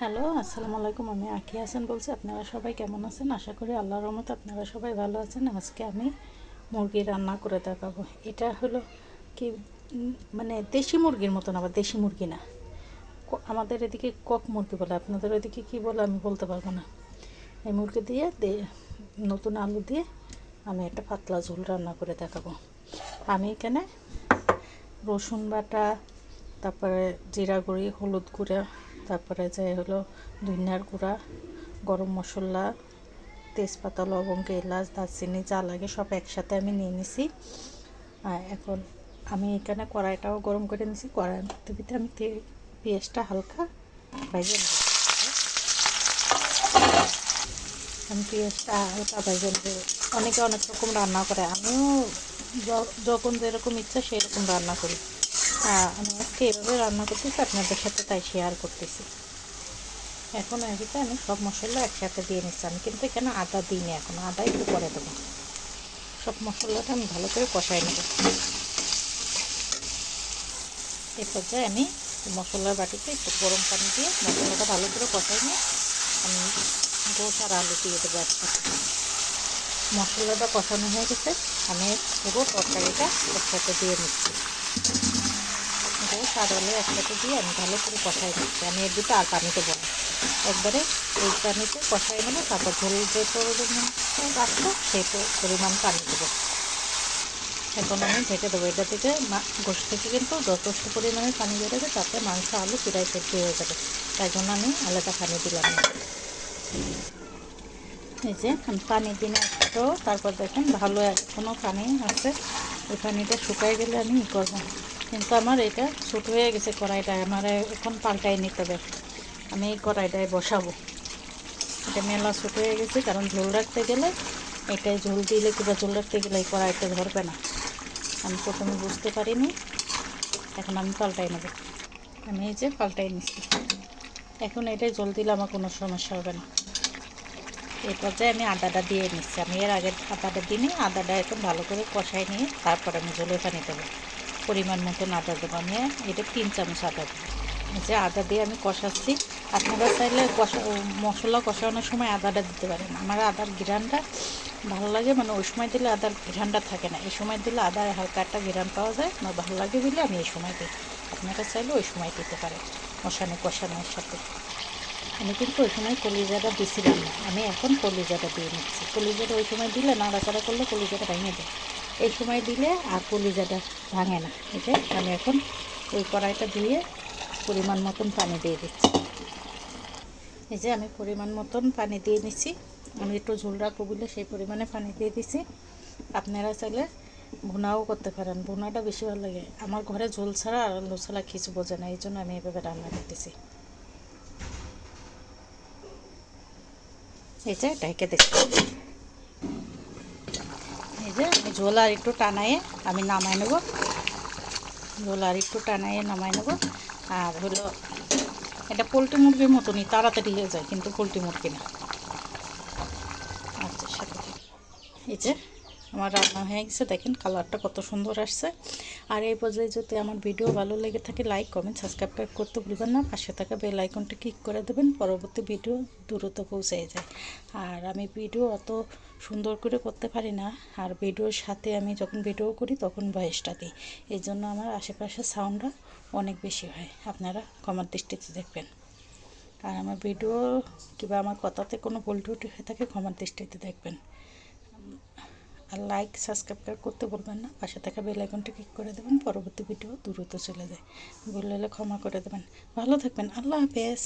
Hello, আসসালামু আলাইকুম। আমি আঁখি হাসান বলছি। আপনারা সবাই কেমন আছেন? আশা করি আল্লাহর রহমতে আপনারা সবাই ভালো আছেন। আজকে আমি মুরগি রান্না করে দেখাবো। এটা হলো কি মানে দেশি মুরগির মতন, আবার দেশি মুরগি না। আমাদের এদিকে কক মুরগি বলে, আপনাদের ওইদিকে কী বলে আমি বলতে পারবো না। এই মুরগি দিয়ে নতুন আলু দিয়ে আমি একটা পাতলা ঝোল রান্না করে দেখাবো। আমি এখানে রসুন বাটা, তারপরে জিরা গুঁড়ি, হলুদ গুঁড়া, তারপরে যে হলো ধনিয়ার গুঁড়া, গরম মশলা, তেজপাতা, লবঙ্গ, এলাচ, দারচিনি যা লাগে সব একসাথে আমি নিয়ে নিছি। এখন আমি এখানে কড়াইটাও গরম করে নিছি। কড়াইয়ের ভিতরে আমি পেঁয়াজটা হালকা ভেজে নেব। আমি পেঁয়াজটা হালকা ভেজে নেব। অনেকে অনেক রকম রান্না করে, আমিও যখন যেরকম ইচ্ছা সেই রকম রান্না করি। আমি আজকে এভাবে রান্না করতেছি, আপনাদের সাথে তাই শেয়ার করতেছি। এখন এর ভিতরে আমি সব মশলা একসাথে দিয়ে নিচ্ছি। আমি কিন্তু এখানে আদা দিইনি, এখন আদা একটু পরে দেবো। সব মশলাটা আমি ভালো করে কষাই নেব। এই পর্যায়ে আমি মশলার বাটিতে একটু গরম পানি দিয়ে মশলাটা ভালো করে কষাই নিয়ে আমি গোশ আর আলু দিয়ে দেবো একসাথে। মশলাটা কষানো হয়ে গেছে, আমি পুরো তরকারিটা একসাথে দিয়ে নিচ্ছি। গোশ আর আলু একসাথে দিয়ে আমি ভালো করে কষাই নিচ্ছি। আমি এর ভিতরে আর পানি দেবো না, একবারে এই পানিতে কষাই নেবো। তারপর ঝোল যে পরিমাণ রাখবো সেই পরিমাণ পানি দেবো। এখন আমি ঢেকে দেবো। এটা থেকে গোশ থেকে কিন্তু যথেষ্ট পরিমাণে পানি বেরোবে, তাতে মাংস আলু পুরাই সেদ্ধ হয়ে যাবে। তাই জন্য আমি আলাদা পানি দিলাম না। এই যে আমি পানি দিনে একটু, তারপর দেখেন ভালো এখনও পানি আছে। ওই পানিটা শুকাই গেলে আমি করবো। কিন্তু আমার এটা ছোট হয়ে গেছে কড়াইটা, আমার এখন পাল্টাই নিতে হবে। আমি এই কড়াইটায় বসাবো। এটা মেলা ছোটো হয়ে গেছে, কারণ ঝোল রাখতে গেলে এটাই ঝোল দিলে কিংবা ঝোল রাখতে গেলে এই কড়াইটা ধরবে না। আমি প্রথমে বুঝতে পারিনি, এখন আমি পাল্টাই নেব। আমি এই যে পাল্টাই নিচ্ছি। এখন এটাই ঝোল দিলে আমার কোনো সমস্যা হবে না। এই পর্যায়ে আমি আদাটা দিয়ে নিচ্ছি। আমি এর আগে আদাটা দিই, আদাটা এখন ভালো করে কষাই নিয়ে তারপর আমি ঝোলের পানি দেবো। পরিমাণ মতন আদা দেবো। আমি এটা 3 চামচ আদা দেবো। যে আদা দিয়ে আমি কষাচ্ছি। আপনারা চাইলে মশলা কষানোর সময় আদাটা দিতে পারেন। আমার আদার ঘ্রাণটা ভালো লাগে, মানে ওই সময় দিলে আদার ঘ্রাণটা থাকে না, এই সময় দিলে আদার হালকা একটা ঘ্রাণ পাওয়া যায়। আমার ভালো লাগে বলে আমি এই সময় দিই। আপনারা চাইলে ওই সময় দিতে পারেন কষানোর সাথে। আমি কিন্তু ওই সময় কলিজাটা দিছিলাম না, আমি এখন কলিজাটা দিয়ে নিচ্ছি। কলিজাটা ওই সময় দিলে নাড়াচাড়া করলে কলিজাটা ভেঙে যায়, এই সময় দিলে আর কলিজাটা ভাঙে না। এই যে আমি এখন ওই কড়াইটা ধুয়ে পরিমাণ মতন পানি দিয়ে দিচ্ছি। এই যে আমি পরিমাণ মতন পানি দিয়ে নিচ্ছি। আমি একটু ঝোল রাখবো বলে সেই পরিমাণে পানি দিয়ে দিচ্ছি। আপনারা চাইলে ভুনাও করতে পারেন, ভুনাটা বেশি ভালো লাগে। আমার ঘরে ঝোল ছাড়া আর আলু ছাড়া কিছু বোঝে না, এই জন্য আমি এভাবে রান্না করতেছি। এই যে ঢেকে দিচ্ছি। এই যে ঝোল আর একটু টানাইয়ে আমি নামাই নেব। ঝোল আর একটু টানাইয়ে নামাই নেব। আর হলো এটা পোলট্রি মুরগির মতনই তাড়াতাড়ি হয়ে যায়, কিন্তু পোলট্রি মুরগি না। আচ্ছা, সাথে এই যে আমার রান্না হয়ে গেছে, দেখেন কালারটা কত সুন্দর আসছে। আর এই পর্যায়ে যদি আমার ভিডিও ভালো লেগে থাকে লাইক কমেন্ট সাবস্ক্রাইব করতে ভুলবেন না। পাশে থাকা বেল আইকনটা ক্লিক করে দেবেন, পরবর্তী ভিডিও দ্রুত পৌঁছে যায়। আর আমি ভিডিও অত সুন্দর করে করতে পারি না, আর ভিডিওর সাথে আমি যখন ভিডিও করি তখন ভয়েসটা দিই, এই জন্য আমার আশেপাশের সাউন্ডটা অনেক বেশি হয়। আপনারা ক্ষমার দৃষ্টিতে দেখবেন। আর আমার ভিডিও কিংবা আমার কথাতে কোনো ভুল ত্রুটি হয়ে থাকে ক্ষমার দৃষ্টিতে দেখবেন। আর লাইক সাবস্ক্রাইব করতে বলবেন না, পাশে থাকা বেল আইকনটা ক্লিক করে দেবেন, পরবর্তী ভিডিও দ্রুত চলে যায়। ভুল হলে ক্ষমা করে দেবেন। ভালো থাকবেন। আল্লাহ হাফেজ।